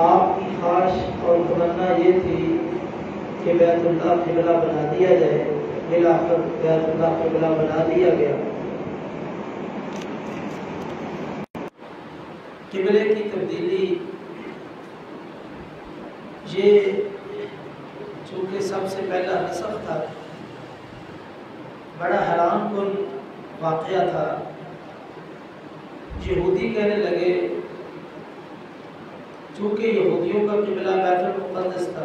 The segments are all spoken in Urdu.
آپ کی خواہش اور تمنا یہ تھی کہ بیت اللہ قبلہ بنا دیا جائے، بالآخر بیت اللہ قبلہ بنا دیا گیا۔ قبلے کی تبدیلی یہ چونکہ سب سے پہلا نسخ تھا، بڑا حیران کن واقعہ تھا۔ یہودی کہنے لگے، چونکہ یہودیوں کا قبلہ بیت المقدس تھا،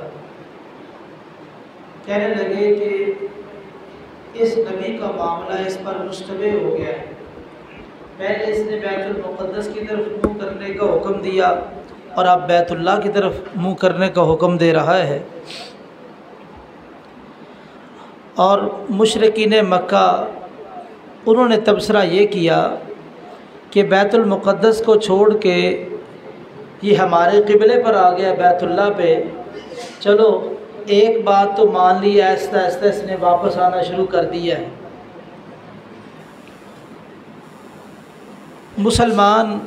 کہنے لگے کہ اس نبی کا معاملہ اس پر مشتبہ ہو گیا ہے۔ پہلے اس نے بیت المقدس کی طرف منہ کرنے کا حکم دیا اور اب بیت اللہ کی طرف منہ کرنے کا حکم دے رہا ہے۔ اور مشرکین مکہ انہوں نے تبصرہ یہ کیا کہ بیت المقدس کو چھوڑ کے یہ ہمارے قبلے پر آ گیا، بیت اللہ پہ، چلو ایک بات تو مان لی، آہستہ آہستہ اس نے واپس آنا شروع کر دیا ہے۔ مسلمان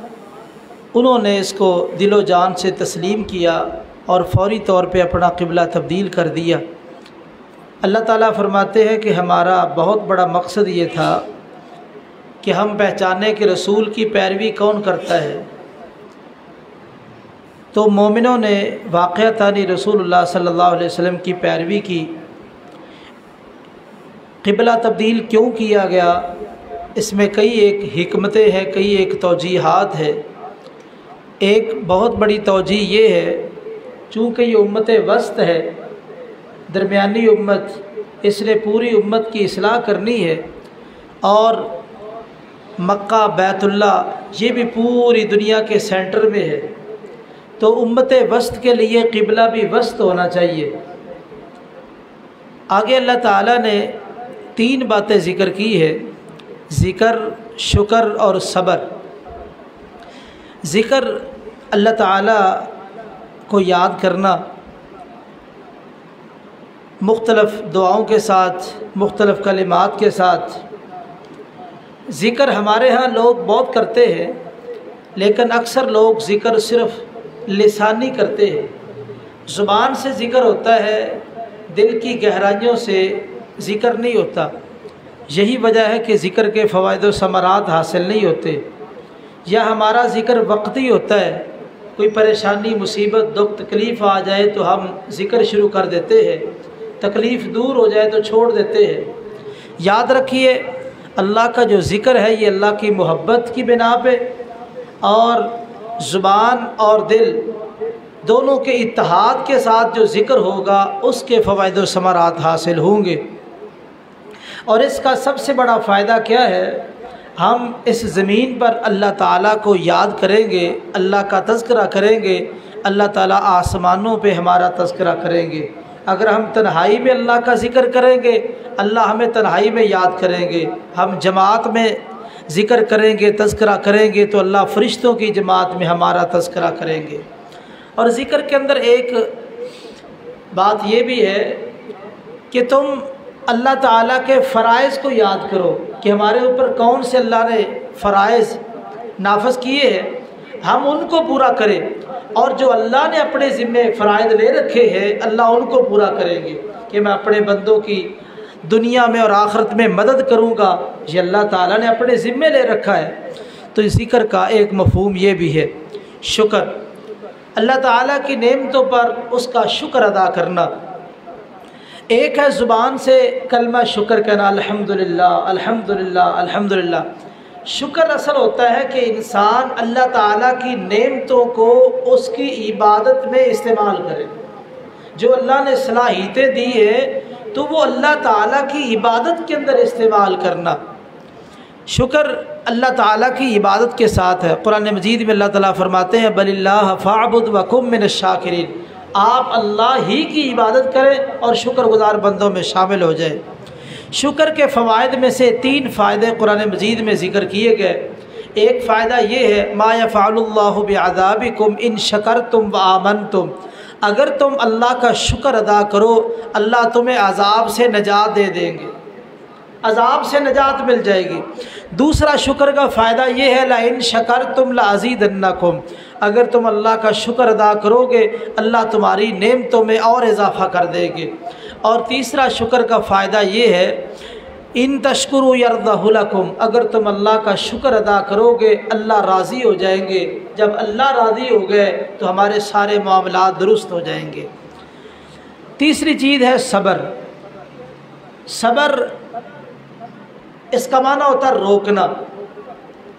انہوں نے اس کو دل و جان سے تسلیم کیا اور فوری طور پہ اپنا قبلہ تبدیل کر دیا۔ اللہ تعالیٰ فرماتے ہیں کہ ہمارا بہت بڑا مقصد یہ تھا کہ ہم پہچانے کہ رسول کی پیروی کون کرتا ہے۔ تو مومنوں نے واقعتاً رسول اللہ صلی اللہ علیہ وسلم کی پیروی کی۔ قبلہ تبدیل کیوں کیا گیا، اس میں کئی ایک حکمتیں ہیں، کئی ایک توجیحات ہے۔ ایک بہت بڑی توجیح یہ ہے، چونکہ یہ امت وسط ہے، درمیانی امت، اس نے پوری امت کی اصلاح کرنی ہے، اور مکہ بیت اللہ یہ بھی پوری دنیا کے سینٹر میں ہے، تو امت وسط کے لیے قبلہ بھی وسط ہونا چاہیے۔ آگے اللہ تعالیٰ نے 3 باتیں ذکر کی ہے، ذکر، شکر اور صبر۔ ذکر اللہ تعالیٰ کو یاد کرنا، مختلف دعاؤں کے ساتھ، مختلف کلمات کے ساتھ۔ ذکر ہمارے ہاں لوگ بہت کرتے ہیں، لیکن اکثر لوگ ذکر صرف لسانی کرتے ہیں، زبان سے ذکر ہوتا ہے، دل کی گہرائیوں سے ذکر نہیں ہوتا۔ یہی وجہ ہے کہ ذکر کے فوائد و ثمرات حاصل نہیں ہوتے، یا ہمارا ذکر وقتی ہوتا ہے، کوئی پریشانی، مصیبت، دکھ، تکلیف آ جائے تو ہم ذکر شروع کر دیتے ہیں، تکلیف دور ہو جائے تو چھوڑ دیتے ہیں۔ یاد رکھیے، اللہ کا جو ذکر ہے یہ اللہ کی محبت کی بنا پہ اور زبان اور دل دونوں کے اتحاد کے ساتھ جو ذکر ہوگا اس کے فوائد و ثمرات حاصل ہوں گے۔ اور اس کا سب سے بڑا فائدہ کیا ہے، ہم اس زمین پر اللہ تعالیٰ کو یاد کریں گے، اللہ کا تذکرہ کریں گے، اللہ تعالیٰ آسمانوں پہ ہمارا تذکرہ کریں گے۔ اگر ہم تنہائی میں اللہ کا ذکر کریں گے، اللہ ہمیں تنہائی میں یاد کریں گے۔ ہم جماعت میں ذکر کریں گے، تذکرہ کریں گے، تو اللہ فرشتوں کی جماعت میں ہمارا تذکرہ کریں گے۔ اور ذکر کے اندر ایک بات یہ بھی ہے کہ تم اللہ تعالیٰ کے فرائض کو یاد کرو کہ ہمارے اوپر کون سے اللہ نے فرائض نافذ کیے ہیں، ہم ان کو پورا کریں، اور جو اللہ نے اپنے ذمے فرائض لے رکھے ہیں اللہ ان کو پورا کریں گے، کہ میں اپنے بندوں کی دنیا میں اور آخرت میں مدد کروں گا، یہ اللہ تعالیٰ نے اپنے ذمے لے رکھا ہے۔ تو اس ذکر کا ایک مفہوم یہ بھی ہے، شکر، اللہ تعالیٰ کی نعمتوں پر اس کا شکر ادا کرنا۔ ایک ہے زبان سے کلمہ شکر کہنا، الحمدللہ الحمدللہ الحمدللہ۔ شکر اصل ہوتا ہے کہ انسان اللہ تعالیٰ کی نعمتوں کو اس کی عبادت میں استعمال کرے۔ جو اللہ نے صلاحیتیں دی ہیں تو وہ اللہ تعالیٰ کی عبادت کے اندر استعمال کرنا۔ شکر اللہ تعالیٰ کی عبادت کے ساتھ ہے۔ قرآن مجید میں اللہ تعالیٰ فرماتے ہیں بل اللہ فاعبد وکن من الشاکرین، آپ اللہ ہی کی عبادت کریں اور شکر گزار بندوں میں شامل ہو جائیں۔ شکر کے فوائد میں سے 3 فائدے قرآن مجید میں ذکر کیے گئے۔ ایک فائدہ یہ ہے ما یفعل اللہ بعذابکم ان شکرتم وآمنتم، اگر تم اللہ کا شکر ادا کرو اللہ تمہیں عذاب سے نجات دے دیں گے، عذاب سے نجات مل جائے گی۔ دوسرا شکر کا فائدہ یہ ہے لئن شکرتم لازیدنکم، اگر تم اللہ کا شکر ادا کرو گے اللہ تمہاری نعمتوں میں اور اضافہ کر دے گے۔ اور تیسرا شکر کا فائدہ یہ ہے ان تشکروا یرضہ لکم، اگر تم اللہ کا شکر ادا کرو گے اللہ راضی ہو جائیں گے۔ جب اللہ راضی ہو گئے تو ہمارے سارے معاملات درست ہو جائیں گے۔ تیسری چیز ہے صبر۔ صبر اس کا معنی ہوتا ہے روکنا،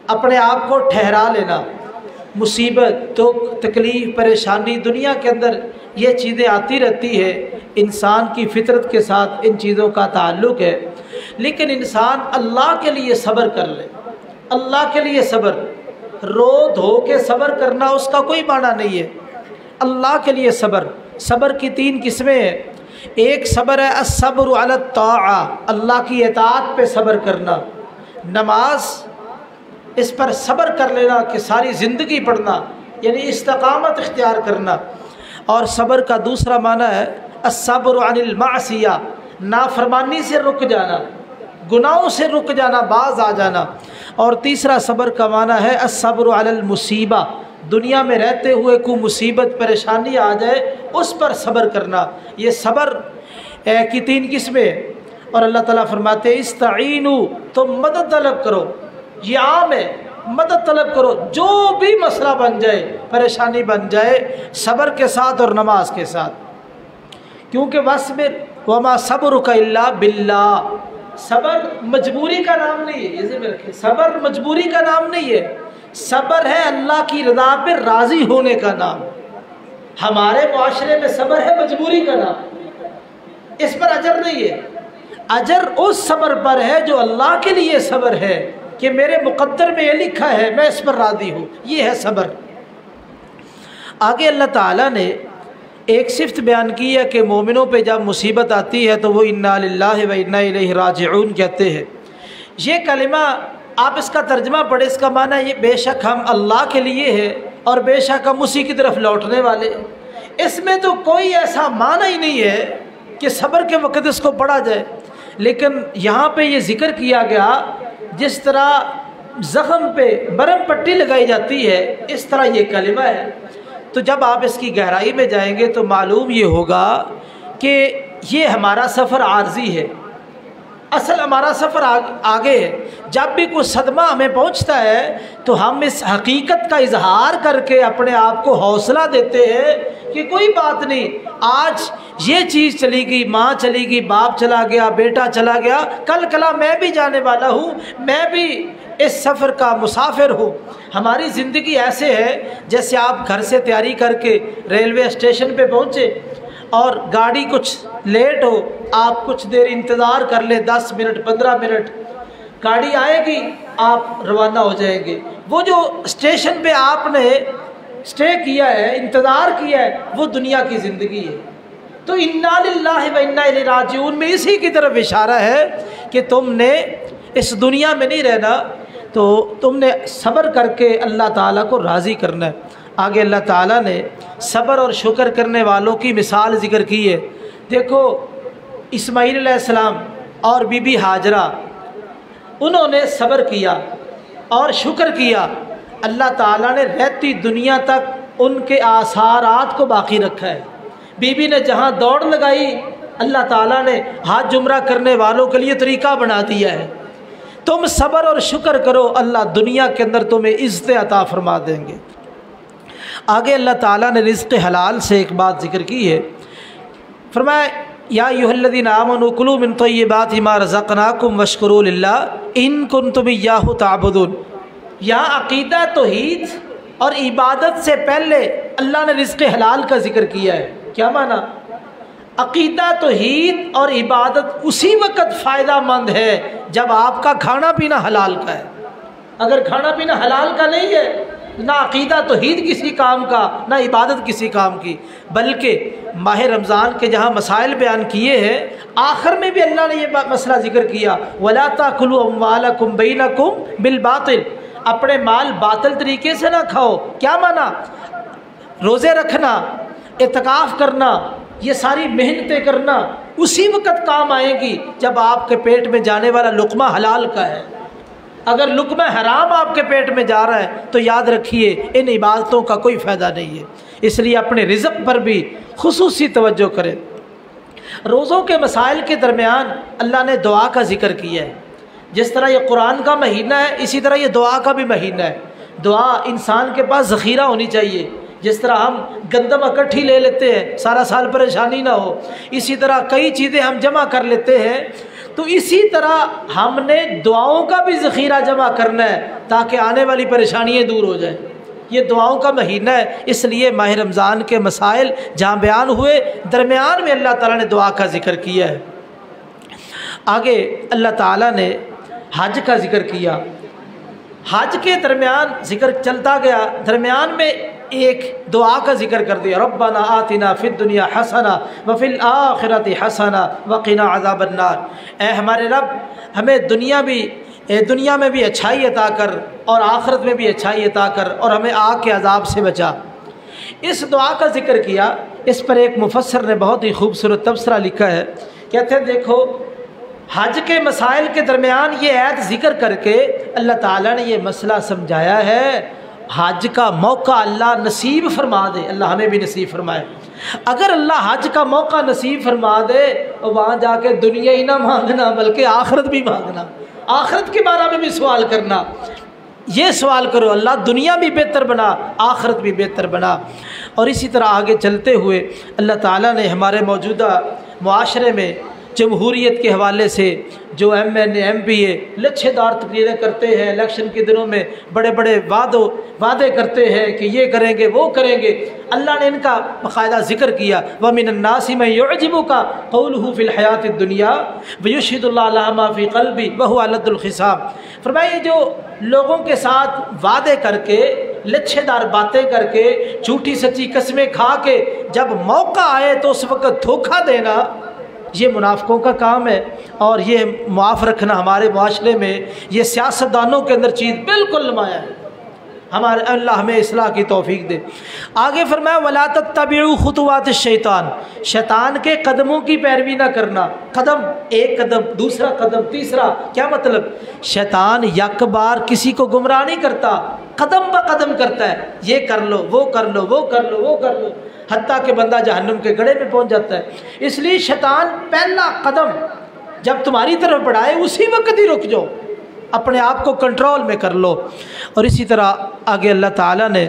اپنے آپ کو ٹھہرا لینا۔ مصیبت، دکھ، تکلیف، پریشانی دنیا کے اندر یہ چیزیں آتی رہتی ہے، انسان کی فطرت کے ساتھ ان چیزوں کا تعلق ہے، لیکن انسان اللہ کے لیے صبر کر لے۔ اللہ کے لیے صبر، رو دھو کے صبر کرنا اس کا کوئی معنی نہیں ہے۔ اللہ کے لیے صبر، صبر کی 3 قسمیں ہیں۔ ایک صبر ہے الصبر علی الطاعہ، اللہ کی اطاعت پہ صبر کرنا، نماز اس پر صبر کر لینا کہ ساری زندگی پڑھنا، یعنی استقامت اختیار کرنا۔ اور صبر کا دوسرا معنی ہے الصبر عن المعصیہ، نافرمانی سے رک جانا، گناہوں سے رک جانا، باز آ جانا۔ اور تیسرا صبر کا معنی ہے الصبر علی المصیبہ، دنیا میں رہتے ہوئے کوئی مصیبت پریشانی آ جائے اس پر صبر کرنا۔ یہ صبر کی 3 قسمیں۔ اور اللہ تعالیٰ فرماتے ہیں استعینوا، تم مدد طلب کرو، یہ عام ہے، مدد طلب کرو، جو بھی مسئلہ بن جائے، پریشانی بن جائے، صبر کے ساتھ اور نماز کے ساتھ۔ کیونکہ وَاصْبِرْ وَمَا صَبْرُكَ إِلَّا بِاللَّهِ، صبر مجبوری کا نام نہیں ہے، یہ ذہن میں رکھیں، صبر مجبوری کا نام نہیں ہے، صبر ہے اللہ کی رضا پہ راضی ہونے کا نام۔ ہمارے معاشرے میں صبر ہے مجبوری کا نام، اس پر اجر نہیں ہے۔ اجر اس صبر پر ہے جو اللہ کے لیے صبر ہے کہ میرے مقدر میں یہ لکھا ہے میں اس پر راضی ہوں، یہ ہے صبر۔ آگے اللہ تعالیٰ نے ایک صفت بیان کی ہے کہ مومنوں پہ جب مصیبت آتی ہے تو وہ انا للہ و انا الیہ راجعون کہتے ہیں۔ یہ کلمہ آپ اس کا ترجمہ پڑھیں، اس کا معنی یہ بے شک ہم اللہ کے لیے ہے اور بے شک ہم اسی کی طرف لوٹنے والے۔ اس میں تو کوئی ایسا معنی ہی نہیں ہے کہ صبر کے وقت اس کو پڑھا جائے، لیکن یہاں پہ یہ ذکر کیا گیا جس طرح زخم پہ برم پٹی لگائی جاتی ہے اس طرح یہ کلمہ ہے۔ تو جب آپ اس کی گہرائی میں جائیں گے تو معلوم یہ ہوگا کہ یہ ہمارا سفر عارضی ہے، اصل ہمارا سفر آگے ہے۔ جب بھی کوئی صدمہ ہمیں پہنچتا ہے تو ہم اس حقیقت کا اظہار کر کے اپنے آپ کو حوصلہ دیتے ہیں کہ کوئی بات نہیں، آج یہ چیز چلی گئی، ماں چلی گئی، باپ چلا گیا، بیٹا چلا گیا، کل کلا میں بھی جانے والا ہوں، میں بھی اس سفر کا مسافر ہوں۔ ہماری زندگی ایسے ہے جیسے آپ گھر سے تیاری کر کے ریلوے اسٹیشن پہ پہنچے اور گاڑی کچھ لیٹ ہو، آپ کچھ دیر انتظار کر لیں، 10 منٹ 15 منٹ، گاڑی آئے گی آپ روانہ ہو جائیں گے۔ وہ جو اسٹیشن پہ آپ نے اسٹے کیا ہے، انتظار کیا ہے، وہ دنیا کی زندگی ہے۔ تو انا للہ و انا الیہ راجعون میں اسی کی طرف اشارہ ہے کہ تم نے اس دنیا میں نہیں رہنا، تو تم نے صبر کر کے اللہ تعالیٰ کو راضی کرنا ہے۔ آگے اللہ تعالیٰ نے صبر اور شکر کرنے والوں کی مثال ذکر کی ہے۔ دیکھو اسماعیل علیہ السلام اور بی بی ہاجرہ، انہوں نے صبر کیا اور شکر کیا، اللہ تعالیٰ نے رہتی دنیا تک ان کے آثارات کو باقی رکھا ہے۔ بی بی نے جہاں دوڑ لگائی اللہ تعالیٰ نے حج عمرہ کرنے والوں کے لیے طریقہ بنا دیا ہے۔ تم صبر اور شکر کرو، اللہ دنیا کے اندر تمہیں عزت عطا فرما دیں گے۔ آگے اللہ تعالیٰ نے رزق حلال سے ایک بات ذکر کی ہے، فرمایا یا ایھا الذین آمنوا کلوا من طیبات ما رزقناکم واشکروا للہ ان کنتم ایاہ تعبدون۔ یہاں عقیدہ توحید اور عبادت سے پہلے اللہ نے رزق حلال کا ذکر کیا ہے۔ کیا معنی؟ عقیدہ توحید اور عبادت اسی وقت فائدہ مند ہے جب آپ کا کھانا پینا حلال کا ہے۔ اگر کھانا پینا حلال کا نہیں ہے، نہ عقیدہ توحید کسی کام کا، نہ عبادت کسی کام کی۔ بلکہ ماہ رمضان کے جہاں مسائل بیان کیے ہیں، آخر میں بھی اللہ نے یہ مسئلہ ذکر کیا وَلَا تَأْكُلُوا أَمْوَالَكُمْ بَيْنَكُمْ بِالْبَاطِلِ، اپنے مال باطل طریقے سے نہ کھاؤ۔ کیا معنی؟ روزے رکھنا، اعتکاف کرنا، یہ ساری محنتیں کرنا اسی وقت کام آئیں گی جب آپ کے پیٹ میں جانے والا لقمہ حلال کا ہے۔ اگر لقمہ حرام آپ کے پیٹ میں جا رہا ہے تو یاد رکھیے ان عبادتوں کا کوئی فائدہ نہیں ہے، اس لیے اپنے رزق پر بھی خصوصی توجہ کریں۔ روزوں کے مسائل کے درمیان اللہ نے دعا کا ذکر کیا ہے، جس طرح یہ قرآن کا مہینہ ہے اسی طرح یہ دعا کا بھی مہینہ ہے۔ دعا انسان کے پاس ذخیرہ ہونی چاہیے، جس طرح ہم گندم اکٹھی لے لیتے ہیں سارا سال پریشانی نہ ہو، اسی طرح کئی چیزیں ہم جمع کر لیتے ہیں، تو اسی طرح ہم نے دعاؤں کا بھی ذخیرہ جمع کرنا ہے تاکہ آنے والی پریشانیاں دور ہو جائیں۔ یہ دعاؤں کا مہینہ ہے، اس لیے ماہ رمضان کے مسائل جہاں بیان ہوئے درمیان میں اللہ تعالیٰ نے دعا کا ذکر کیا ہے۔ آگے اللہ تعالیٰ نے حج کا ذکر کیا، حج کے درمیان ذکر چلتا گیا، درمیان میں ایک دعا کا ذکر کر دیا، ربنا آتنا فی الدنیا حسنہ وفی الآخرۃ حسنہ وقنا عذاب النار۔ اے ہمارے رب ہمیں دنیا میں بھی اچھائی عطا کر اور آخرت میں بھی اچھائی عطا کر اور ہمیں آگ کے عذاب سے بچا۔ اس دعا کا ذکر کیا، اس پر ایک مفسر نے بہت ہی خوبصورت تبصرہ لکھا ہے، کہتے ہیں دیکھو حج کے مسائل کے درمیان یہ آیت ذکر کر کے اللہ تعالیٰ نے یہ مسئلہ سمجھایا ہے، حج کا موقع اللہ نصیب فرما دے، اللہ ہمیں بھی نصیب فرمائے۔ اگر اللہ حج کا موقع نصیب فرما دے تو وہاں جا کے دنیا ہی نہ مانگنا بلکہ آخرت بھی مانگنا، آخرت کے بارے میں بھی سوال کرنا، یہ سوال کرو اللہ دنیا بھی بہتر بنا آخرت بھی بہتر بنا۔ اور اسی طرح آگے چلتے ہوئے اللہ تعالیٰ نے ہمارے موجودہ معاشرے میں جمہوریت کے حوالے سے جو M N A M P A لچھے دار تقریریں کرتے ہیں، الیکشن کے دنوں میں بڑے بڑے وعدے کرتے ہیں کہ یہ کریں گے وہ کریں گے، اللہ نے ان کا باقاعدہ ذکر کیا، وَمِنَ النَّاسِ مَن يُعْجِبُكَ قَوْلُهُ فِي الْحَيَاةِ الدُّنْيَا وَيُشْهِدُ اللَّهَ عَلَىٰ مَا فِي قَلْبِهِ وَهُوَ أَلَدُّ الْخِصَامِ۔ فرمایا جو لوگوں کے ساتھ وعدے کر کے لچھے دار باتیں کر کے جھوٹی سچی قسمیں کھا کے جب موقع آئے تو اس وقت دھوکہ دینا، یہ منافقوں کا کام ہے، اور یہ معاف رکھنا ہمارے معاشرے میں یہ سیاستدانوں کے اندر چیز بالکل نمایاں ہے۔ ہمارے اللہ ہمیں اصلاح کی توفیق دے۔ آگے فرمایا وَلَا تَتَّبِعُوا خُطُوَاتِ الشَّيْطَانِ، شیطان کے قدموں کی پیروی نہ کرنا، قدم ایک قدم دوسرا قدم تیسرا، کیا مطلب؟ شیطان یک بار کسی کو گمراہ نہیں کرتا، قدم بہ قدم کرتا ہے، یہ کر لو وہ کر لو وہ کر لو وہ کر لو، حتیٰ کہ بندہ جہنم کے گڑھے میں پہنچ جاتا ہے۔ اس لیے شیطان پہلا قدم جب تمہاری طرف بڑھائے اسی وقت ہی رک جاؤ، اپنے آپ کو کنٹرول میں کر لو۔ اور اسی طرح آگے اللہ تعالیٰ نے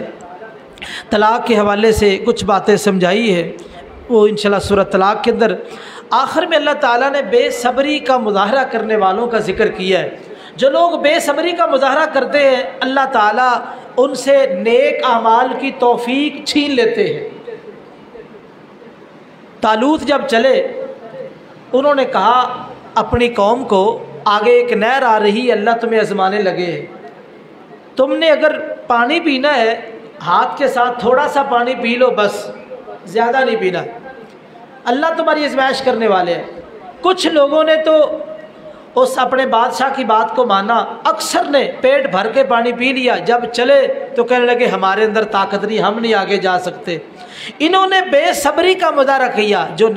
طلاق کے حوالے سے کچھ باتیں سمجھائی ہے، وہ انشاءاللہ سورۃ طلاق کے اندر آخر میں اللہ تعالیٰ نے بے صبری کا مظاہرہ کرنے والوں کا ذکر کیا ہے۔ جو لوگ بے صبری کا مظاہرہ کرتے ہیں اللہ تعالیٰ ان سے نیک اعمال کی توفیق چھین لیتے ہیں۔ طالوت جب چلے انہوں نے کہا اپنی قوم کو آگے ایک نہر آ رہی ہے، اللہ تمہیں آزمانے لگے، تم نے اگر پانی پینا ہے ہاتھ کے ساتھ تھوڑا سا پانی پی لو، بس زیادہ نہیں پینا، اللہ تمہاری آزمائش کرنے والے ہیں۔ کچھ لوگوں نے تو اس اپنے بادشاہ کی بات کو مانا، اکثر نے پیٹ بھر کے پانی پی لیا، جب چلے تو کہنے لگے ہمارے اندر طاقت نہیں، ہم نہیں آگے جا سکتے۔ انہوں نے بے صبری کا مظاہرہ کیا، جو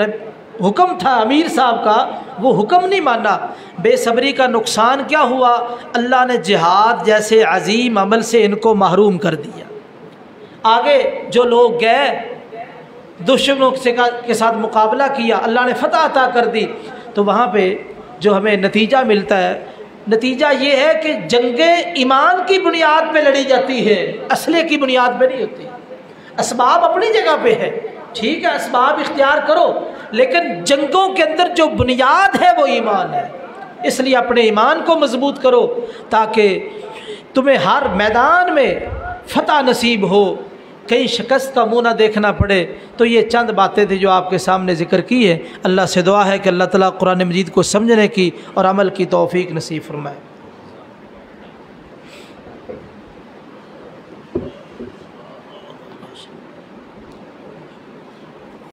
حکم تھا امیر صاحب کا وہ حکم نہیں مانا۔ بے صبری کا نقصان کیا ہوا؟ اللہ نے جہاد جیسے عظیم عمل سے ان کو محروم کر دیا۔ آگے جو لوگ گئے دشمنوں کے ساتھ مقابلہ کیا، اللہ نے فتح عطا کر دی، تو وہاں پہ جو ہمیں نتیجہ ملتا ہے، نتیجہ یہ ہے کہ جنگیں ایمان کی بنیاد پہ لڑی جاتی ہے، اسلحے کی بنیاد پہ نہیں ہوتی۔ اسباب اپنی جگہ پہ ہے، ٹھیک ہے اسباب اختیار کرو، لیکن جنگوں کے اندر جو بنیاد ہے وہ ایمان ہے۔ اس لیے اپنے ایمان کو مضبوط کرو تاکہ تمہیں ہر میدان میں فتح نصیب ہو، کہیں شکست کا منہ نہ دیکھنا پڑے۔ تو یہ چند باتیں تھیں جو آپ کے سامنے ذکر کی ہے۔ اللہ سے دعا ہے کہ اللہ تعالیٰ قرآن مجید کو سمجھنے کی اور عمل کی توفیق نصیب فرمائے۔